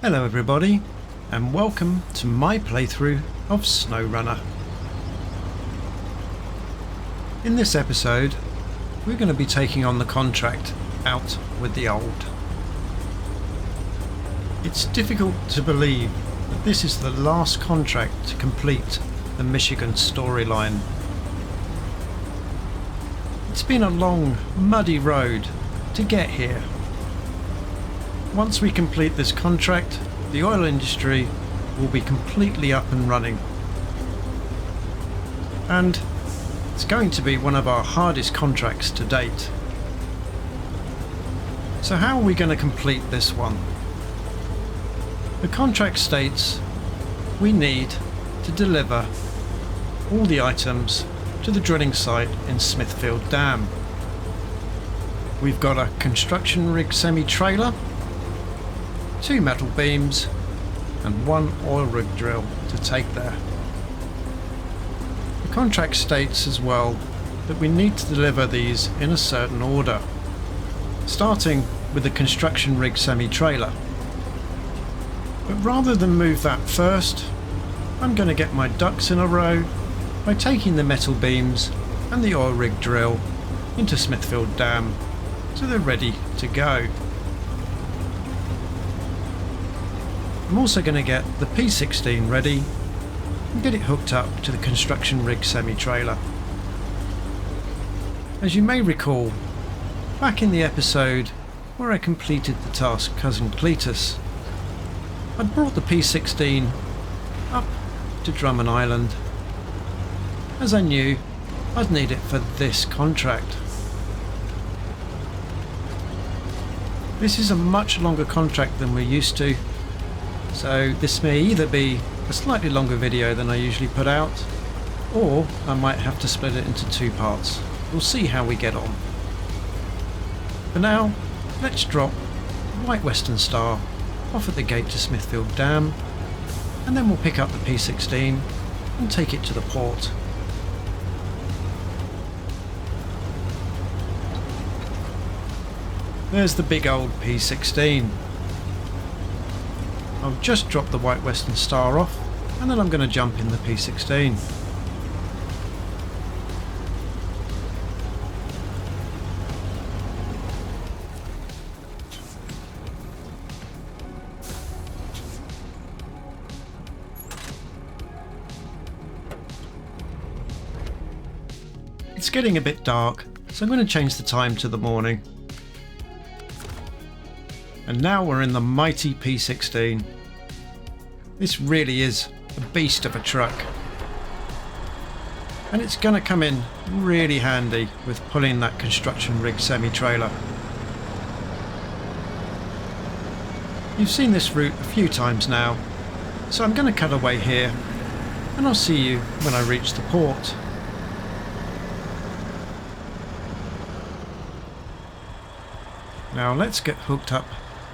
Hello everybody, and welcome to my playthrough of Snowrunner. In this episode, we're going to be taking on the contract Out with the Old. It's difficult to believe that this is the last contract to complete the Michigan storyline. It's been a long, muddy road to get here. Once we complete this contract, the oil industry will be completely up and running. And it's going to be one of our hardest contracts to date. So how are we going to complete this one? The contract states we need to deliver all the items to the drilling site in Smithville Dam. We've got a construction rig semi-trailer, 2 metal beams and 1 oil rig drill to take there. The contract states as well that we need to deliver these in a certain order, starting with the construction rig semi-trailer. But rather than move that first, I'm going to get my ducks in a row by taking the metal beams and the oil rig drill into Smithville Dam so they're ready to go. I'm also going to get the P16 ready and get it hooked up to the construction rig semi-trailer. As you may recall, back in the episode where I completed the task Cousin Cletus, I'd brought the P16 up to Drummond Island, as I knew I'd need it for this contract. This is a much longer contract than we're used to, so this may either be a slightly longer video than I usually put out, or I might have to split it into 2 parts. We'll see how we get on. For now, let's drop the White Western Star off at the gate to Smithville Dam, and then we'll pick up the P16 and take it to the port. There's the big old P16. I'll just drop the White Western Star off, and then I'm going to jump in the P16. It's getting a bit dark, so I'm going to change the time to the morning. And now we're in the mighty P16. This really is a beast of a truck. And it's going to come in really handy with pulling that construction rig semi-trailer. You've seen this route a few times now, so I'm going to cut away here, and I'll see you when I reach the port. Now let's get hooked up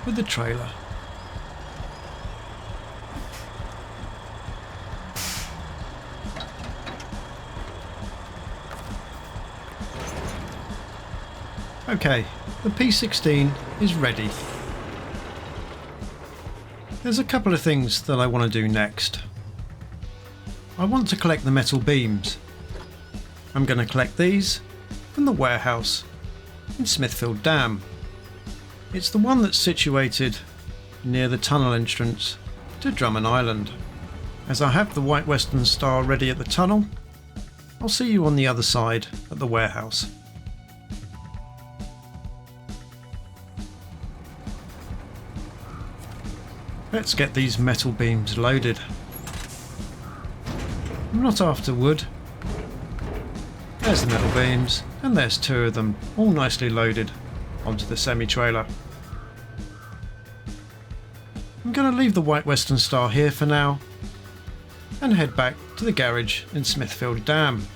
with the trailer. Okay, the P16 is ready. There's a couple of things that I want to do next. I want to collect the metal beams. I'm going to collect these from the warehouse in Smithville Dam. It's the one that's situated near the tunnel entrance to Drummond Island. As I have the White Western Star ready at the tunnel, I'll see you on the other side at the warehouse. Let's get these metal beams loaded. I'm not after wood. There's the metal beams, and there's 2 of them, all nicely loaded onto the semi-trailer. I'm going to leave the White Western Star here for now and head back to the garage in Smithville Dam.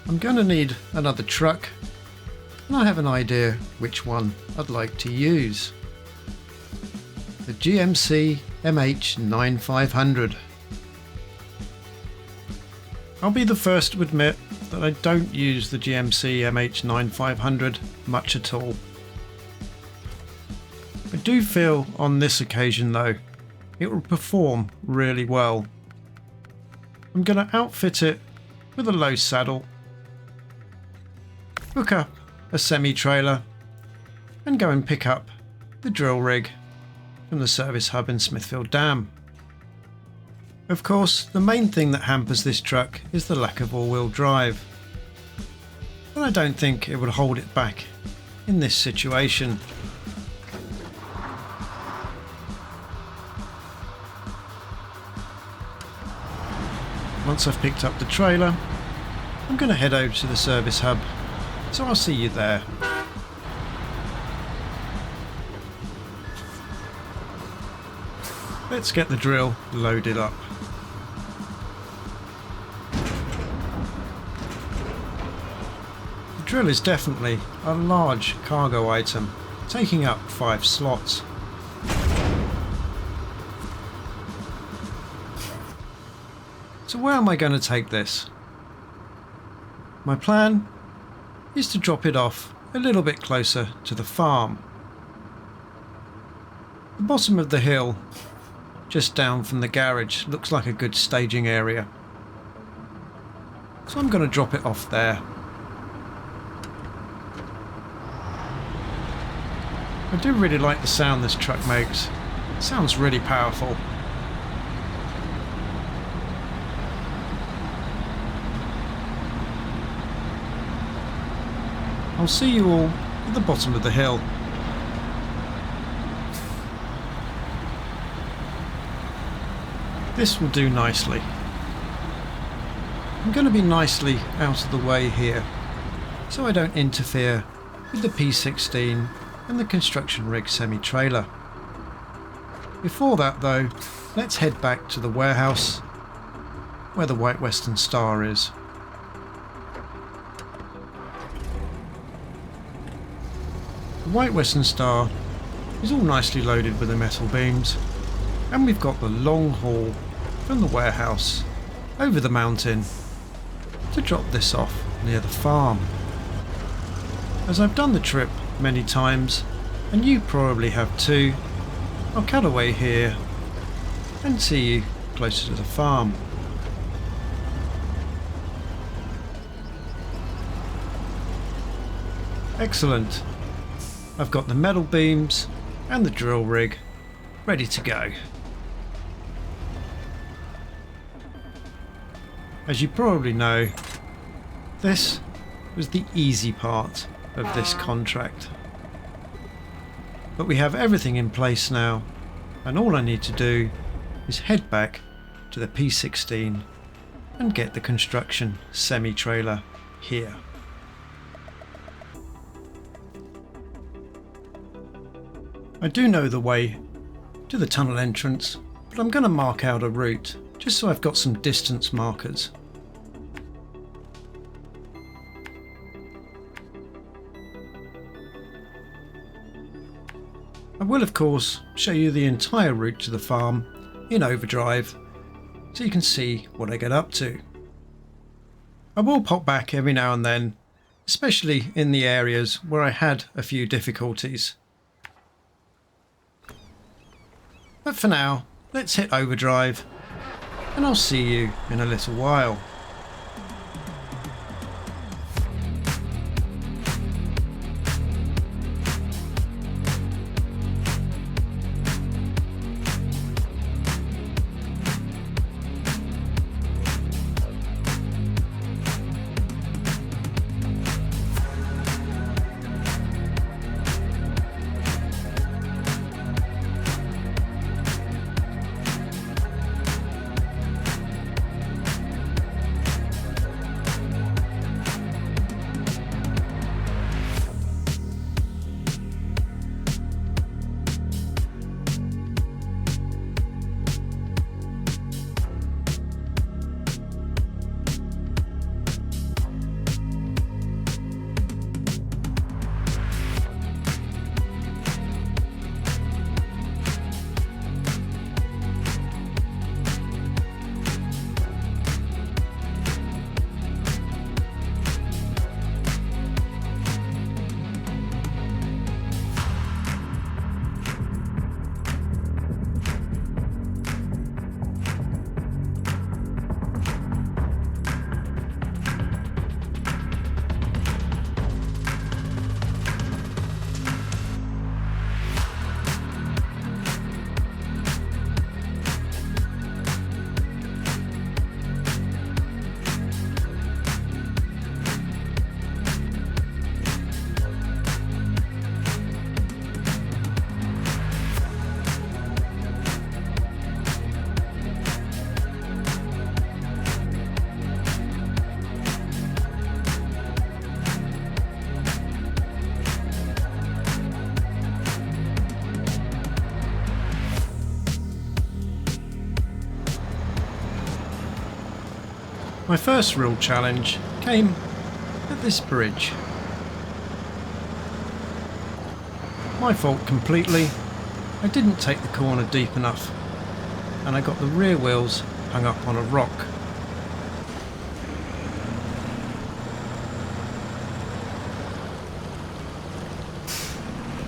I'm going to need another truck, and I have an idea which one I'd like to use. The GMC MH9500. I'll be the first to admit that I don't use the GMC MH9500 much at all. I do feel on this occasion though, it will perform really well. I'm going to outfit it with a low saddle, hook up a semi-trailer and go and pick up the drill rig from the service hub in Smithville Dam. Of course, the main thing that hampers this truck is the lack of all-wheel drive, but I don't think it would hold it back in this situation. Once I've picked up the trailer, I'm going to head over to the service hub, so I'll see you there. Let's get the drill loaded up. The drill is definitely a large cargo item, taking up 5 slots. So where am I going to take this? My plan is to drop it off a little bit closer to the farm. The bottom of the hill, just down from the garage, looks like a good staging area. So I'm going to drop it off there. I do really like the sound this truck makes. It sounds really powerful. I'll see you all at the bottom of the hill. This will do nicely. I'm going to be nicely out of the way here, so I don't interfere with the P16 and the construction rig semi-trailer. Before that though, let's head back to the warehouse where the White Western Star is. The White Western Star is all nicely loaded with the metal beams, and we've got the long haul from the warehouse over the mountain to drop this off near the farm. As I've done the trip many times, and you probably have too, I'll cut away here and see you closer to the farm. Excellent. I've got the metal beams and the drill rig ready to go. As you probably know, this was the easy part of this contract. But we have everything in place now, and all I need to do is head back to the P16 and get the construction semi-trailer here. I do know the way to the tunnel entrance, but I'm going to mark out a route just so I've got some distance markers. I will of course show you the entire route to the farm in overdrive so you can see what I get up to. I will pop back every now and then, especially in the areas where I had a few difficulties. But for now, let's hit overdrive and I'll see you in a little while. My first real challenge came at this bridge. My fault completely. I didn't take the corner deep enough, and I got the rear wheels hung up on a rock.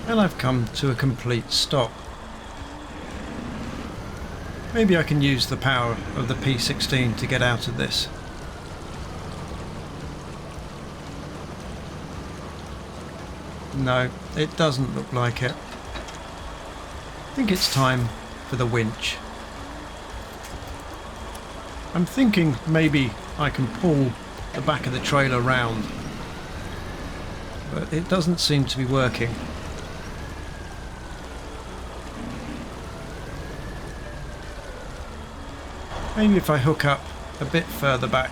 And I've come to a complete stop. Maybe I can use the power of the P16 to get out of this. No, it doesn't look like it. I think it's time for the winch. I'm thinking maybe I can pull the back of the trailer round, but it doesn't seem to be working. Maybe if I hook up a bit further back.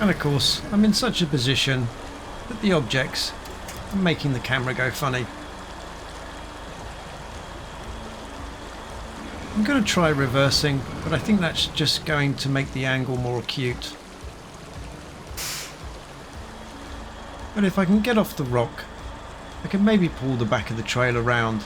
And of course, I'm in such a position that the objects are making the camera go funny. I'm going to try reversing, but I think that's just going to make the angle more acute. But if I can get off the rock, I can maybe pull the back of the trailer round.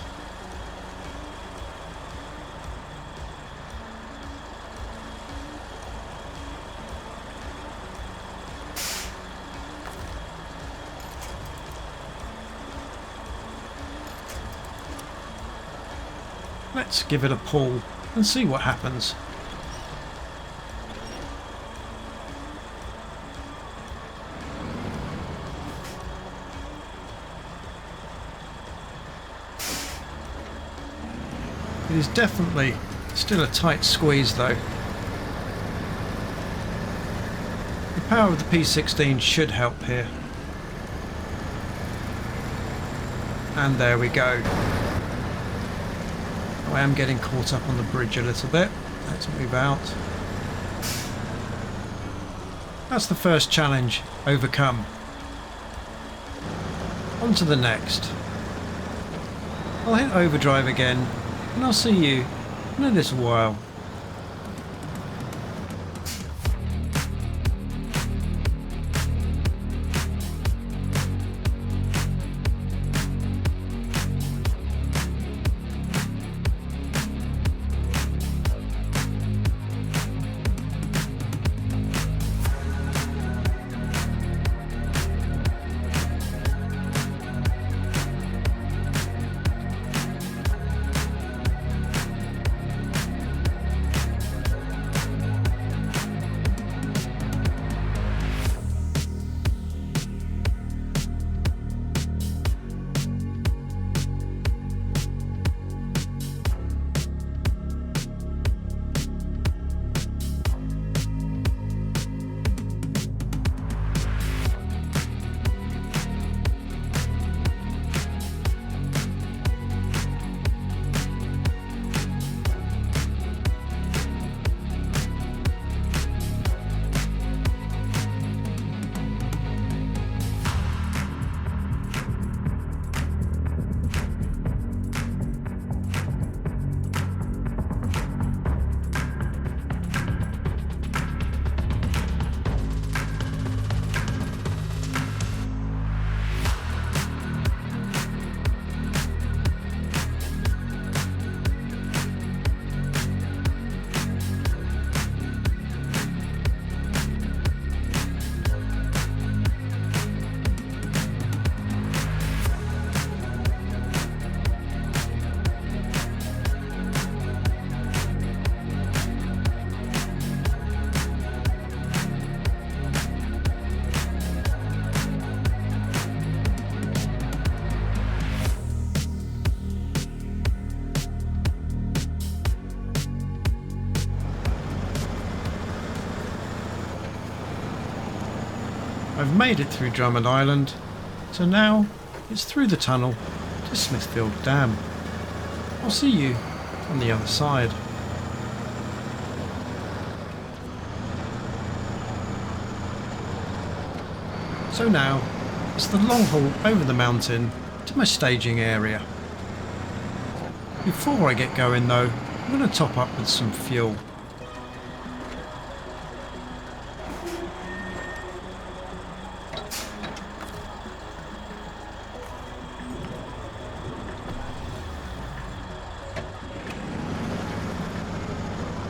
Let's give it a pull and see what happens. It is definitely still a tight squeeze though. The power of the P16 should help here. And there we go. I am getting caught up on the bridge a little bit. Let's move out. That's the first challenge overcome. On to the next. I'll hit overdrive again and I'll see you in a little while. I've made it through Drummond Island, so now it's through the tunnel to Smithville Dam. I'll see you on the other side. So now it's the long haul over the mountain to my staging area. Before I get going though, I'm going to top up with some fuel.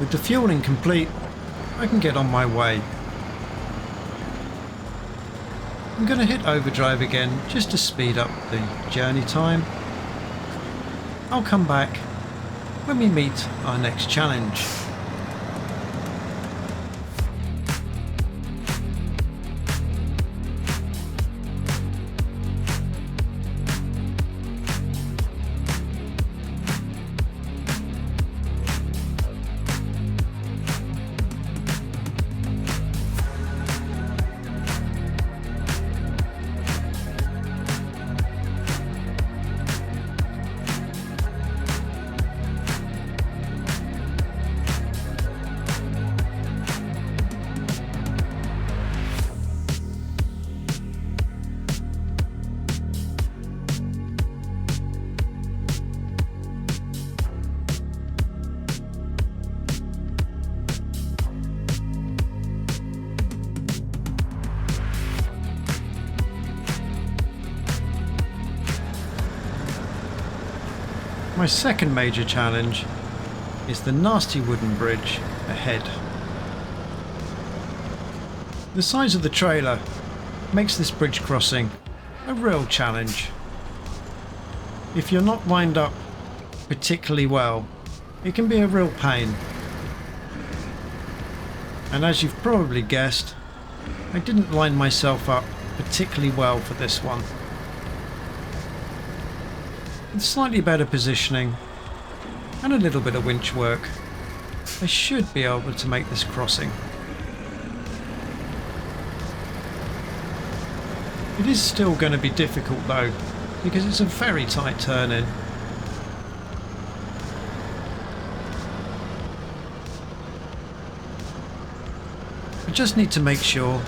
With the fueling complete, I can get on my way. I'm going to hit overdrive again just to speed up the journey time. I'll come back when we meet our next challenge. My second major challenge is the nasty wooden bridge ahead. The size of the trailer makes this bridge crossing a real challenge. If you're not lined up particularly well, it can be a real pain. And as you've probably guessed, I didn't line myself up particularly well for this one. With slightly better positioning and a little bit of winch work, I should be able to make this crossing. It is still going to be difficult though, because it's a very tight turn in. I just need to make sure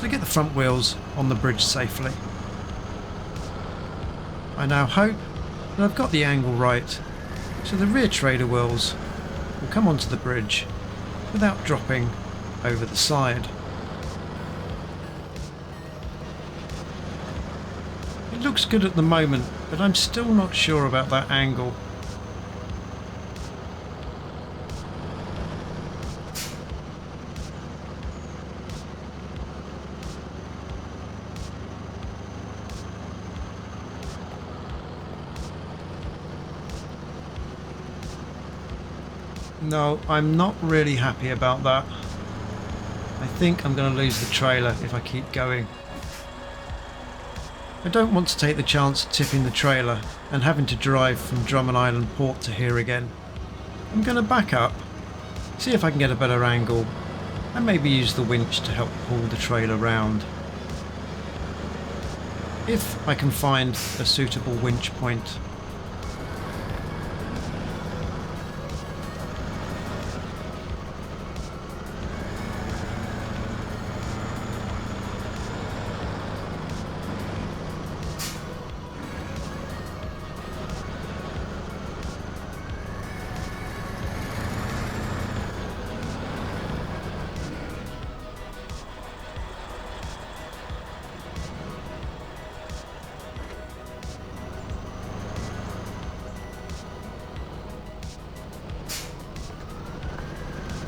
to get the front wheels on the bridge safely. I now hope that I've got the angle right, so the rear trailer wheels will come onto the bridge without dropping over the side. It looks good at the moment, but I'm still not sure about that angle. No, I'm not really happy about that. I think I'm going to lose the trailer if I keep going. I don't want to take the chance of tipping the trailer and having to drive from Drummond Island Port to here again. I'm going to back up, see if I can get a better angle, and maybe use the winch to help pull the trailer round. If I can find a suitable winch point.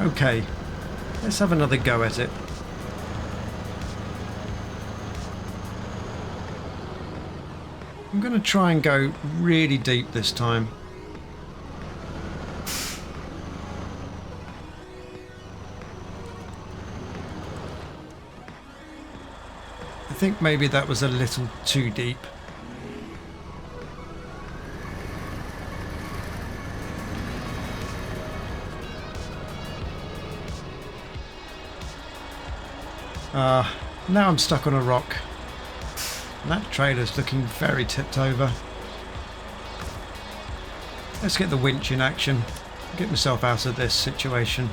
Okay, let's have another go at it. I'm going to try and go really deep this time. I think maybe that was a little too deep. Now I'm stuck on a rock. And that trailer's looking very tipped over. Let's get the winch in action. Get myself out of this situation.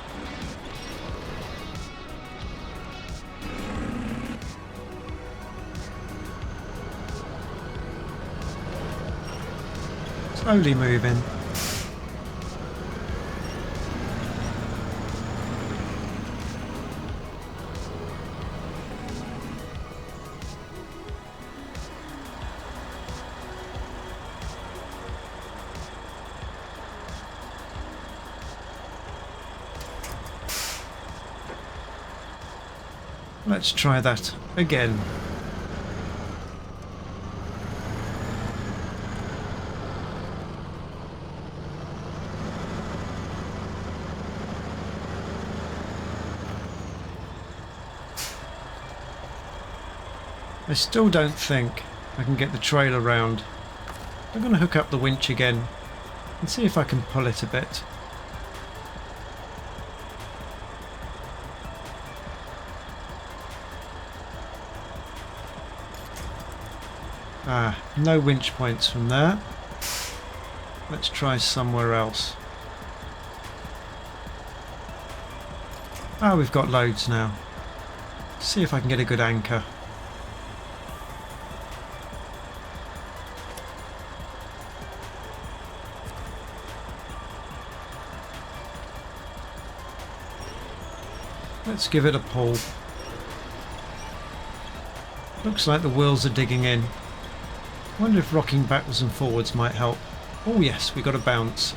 Slowly moving. Let's try that again. I still don't think I can get the trailer round. I'm going to hook up the winch again and see if I can pull it a bit. No winch points from there. Let's try somewhere else. We've got loads now. See if I can get a good anchor. Let's give it a pull. Looks like the wheels are digging in. Wonder if rocking backwards and forwards might help. Oh yes, we got a bounce.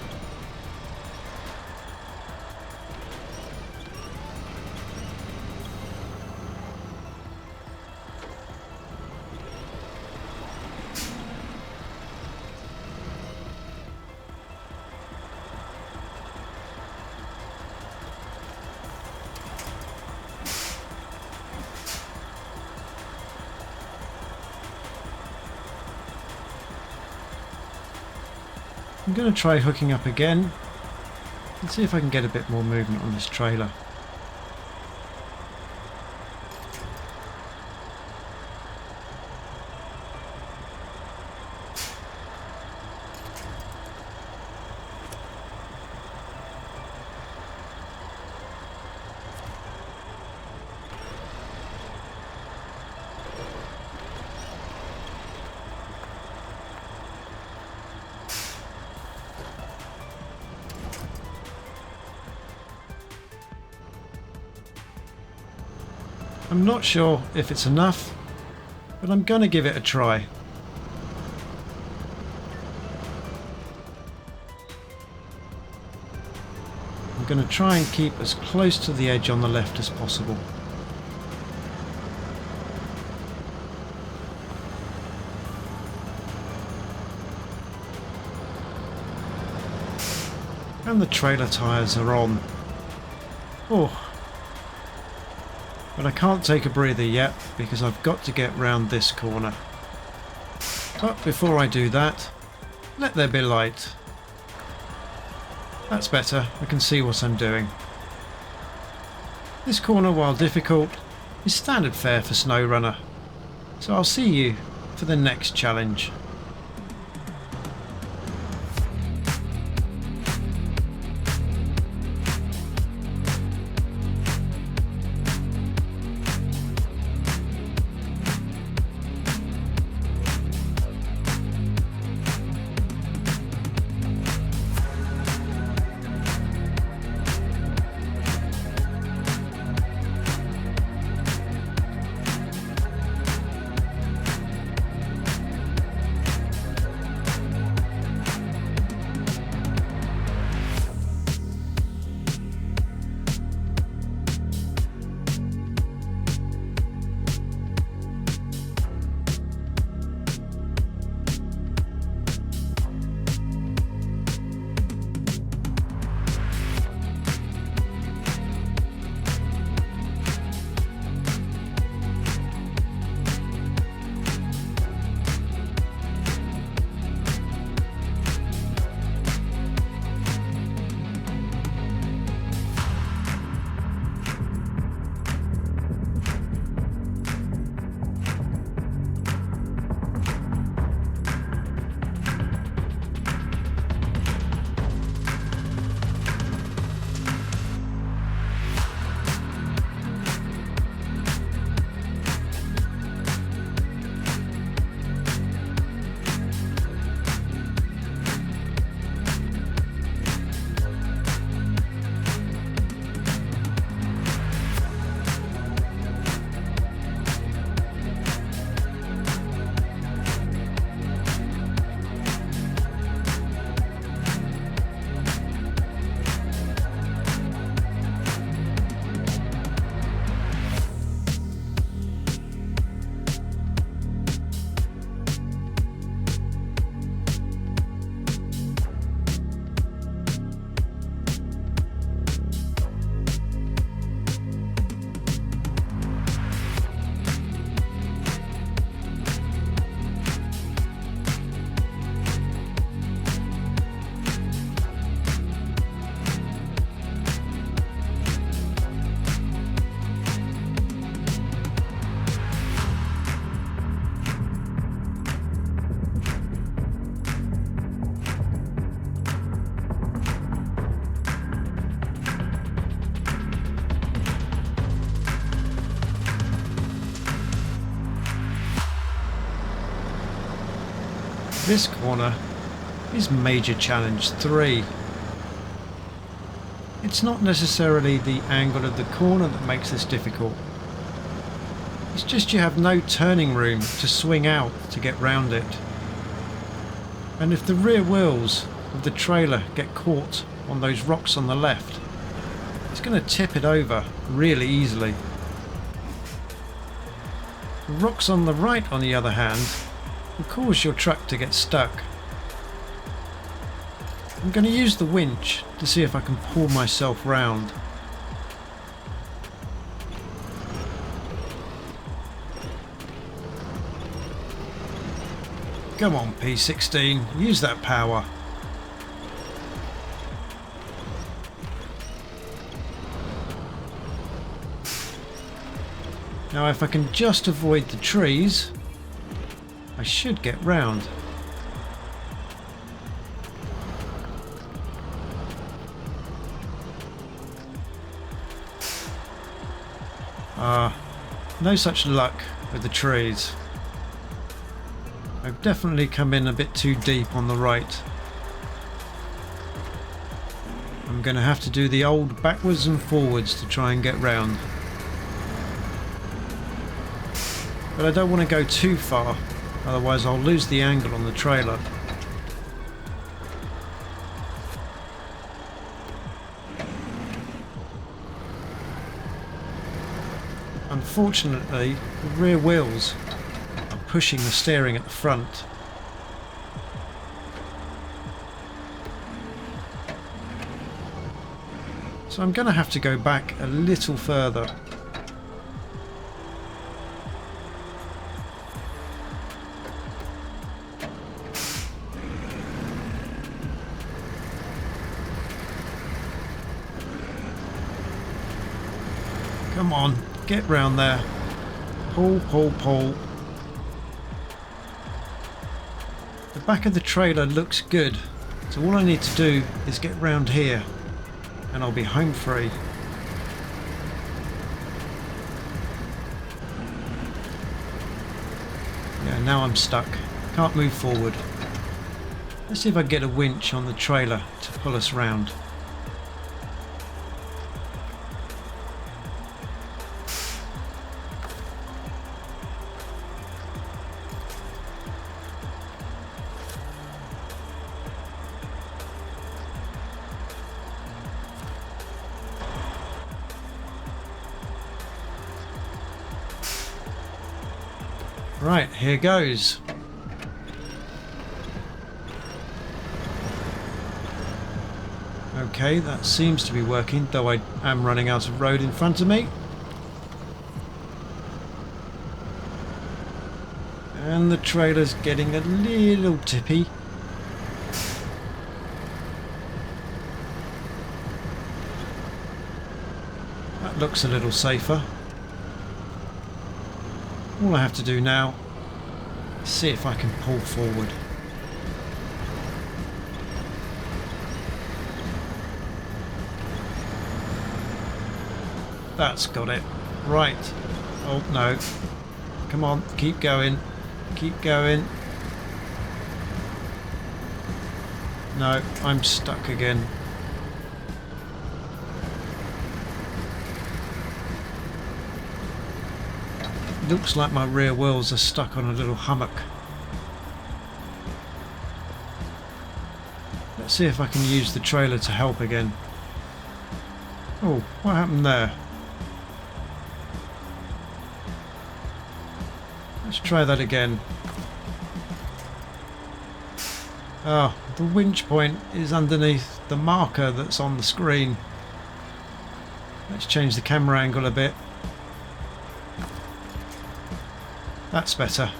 I'm going to try hooking up again and see if I can get a bit more movement on this trailer. I'm not sure if it's enough, but I'm going to give it a try. I'm going to try and keep as close to the edge on the left as possible. And the trailer tyres are on. Oh. But I can't take a breather yet because I've got to get round this corner. But before I do that, let there be light. That's better, I can see what I'm doing. This corner, while difficult, is standard fare for Snowrunner. So I'll see you for the next challenge. This corner is Major Challenge 3. It's not necessarily the angle of the corner that makes this difficult. It's just you have no turning room to swing out to get round it. And if the rear wheels of the trailer get caught on those rocks on the left, it's going to tip it over really easily. The rocks on the right, on the other hand, will cause your truck to get stuck. I'm going to use the winch to see if I can pull myself round. Come on, P16, use that power. Now if I can just avoid the trees, I should get round. No such luck with the trees. I've definitely come in a bit too deep on the right. I'm going to have to do the old backwards and forwards to try and get round. But I don't want to go too far, otherwise I'll lose the angle on the trailer. Unfortunately, the rear wheels are pushing the steering at the front. So I'm going to have to go back a little further. Come on, get round there. Pull, pull, pull. The back of the trailer looks good, so all I need to do is get round here and I'll be home free. Yeah, now I'm stuck. Can't move forward. Let's see if I can get a winch on the trailer to pull us round. Right, here goes. Okay, that seems to be working, though I am running out of road in front of me. And the trailer's getting a little tippy. That looks a little safer. All I have to do now is see if I can pull forward. That's got it. Right. Oh no. Come on, keep going. Keep going. No, I'm stuck again. Looks like my rear wheels are stuck on a little hummock. Let's see if I can use the trailer to help again. Oh, what happened there? Let's try that again. Oh, the winch point is underneath the marker that's on the screen. Let's change the camera angle a bit. That's better.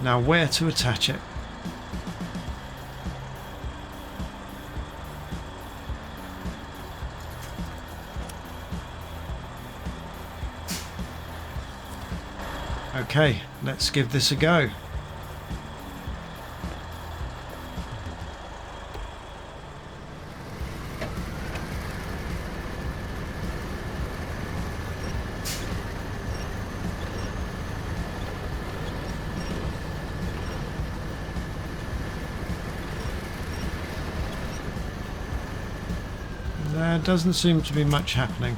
Now where to attach it? Okay, let's give this a go. There doesn't seem to be much happening.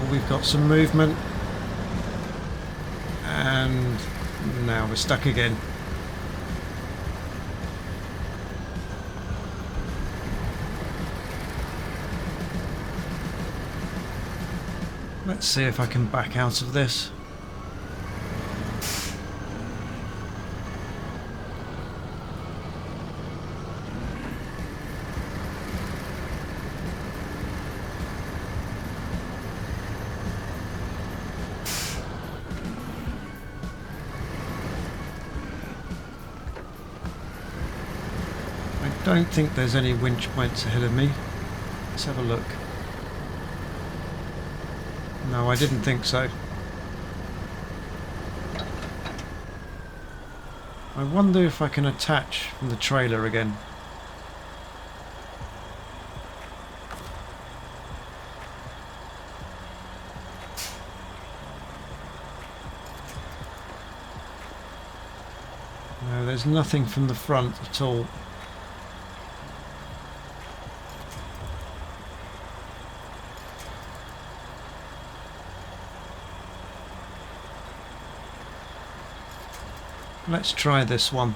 We've got some movement, and now we're stuck again. Let's see if I can back out of this. I don't think there's any winch points ahead of me. Let's have a look. No, I didn't think so. I wonder if I can attach from the trailer again. No, there's nothing from the front at all. Let's try this one.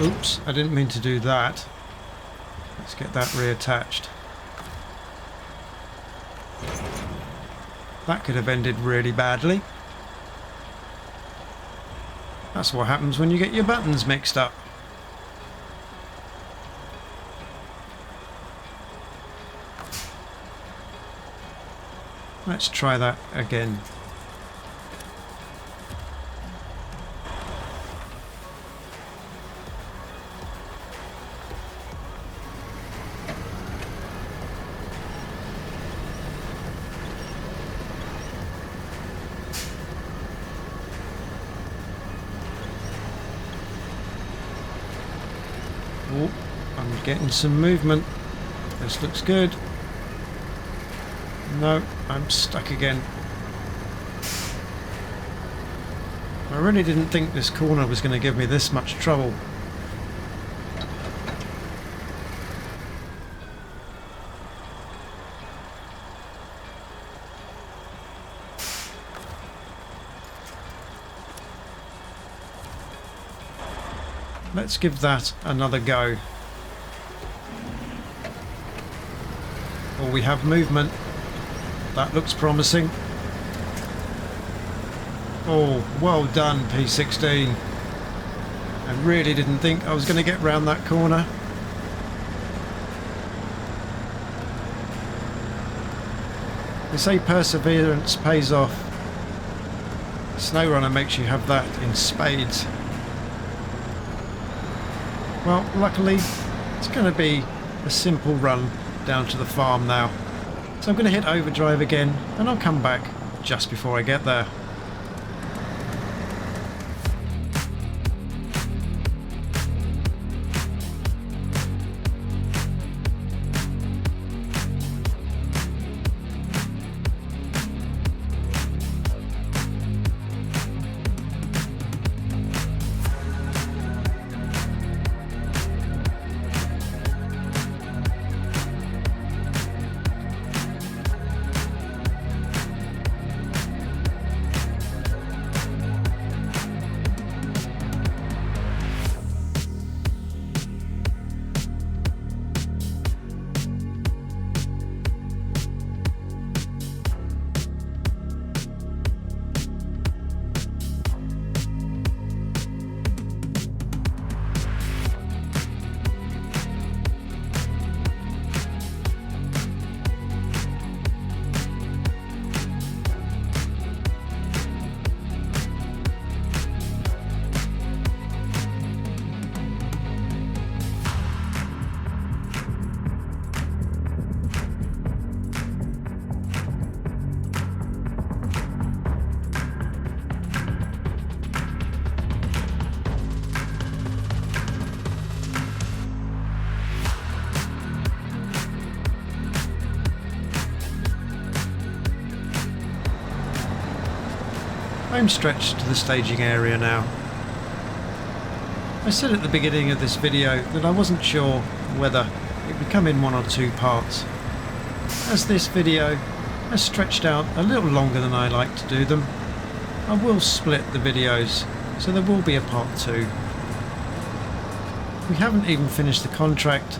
Oops, I didn't mean to do that. Let's get that reattached. That could have ended really badly. That's what happens when you get your buttons mixed up. Let's try that again. Oh, I'm getting some movement. This looks good. No, I'm stuck again. I really didn't think this corner was going to give me this much trouble. Let's give that another go. Oh, we have movement. That looks promising. Oh, well done, P16. I really didn't think I was going to get round that corner. They say perseverance pays off. Snowrunner makes you have that in spades. Well, luckily, it's going to be a simple run down to the farm now. So I'm going to hit overdrive again, and I'll come back just before I get there. home stretch to the staging area now. I said at the beginning of this video that I wasn't sure whether it would come in 1 or 2 parts. As this video has stretched out a little longer than I like to do them, I will split the videos, so there will be a part 2. We haven't even finished the contract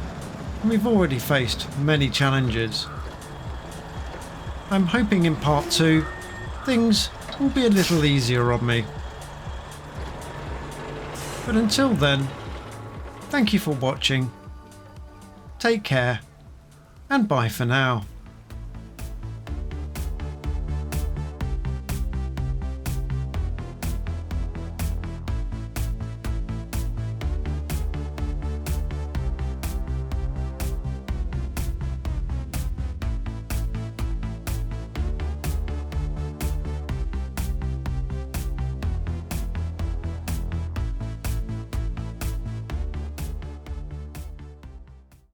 and we've already faced many challenges. I'm hoping in part 2 things will be a little easier on me. But until then, thank you for watching, take care, and bye for now.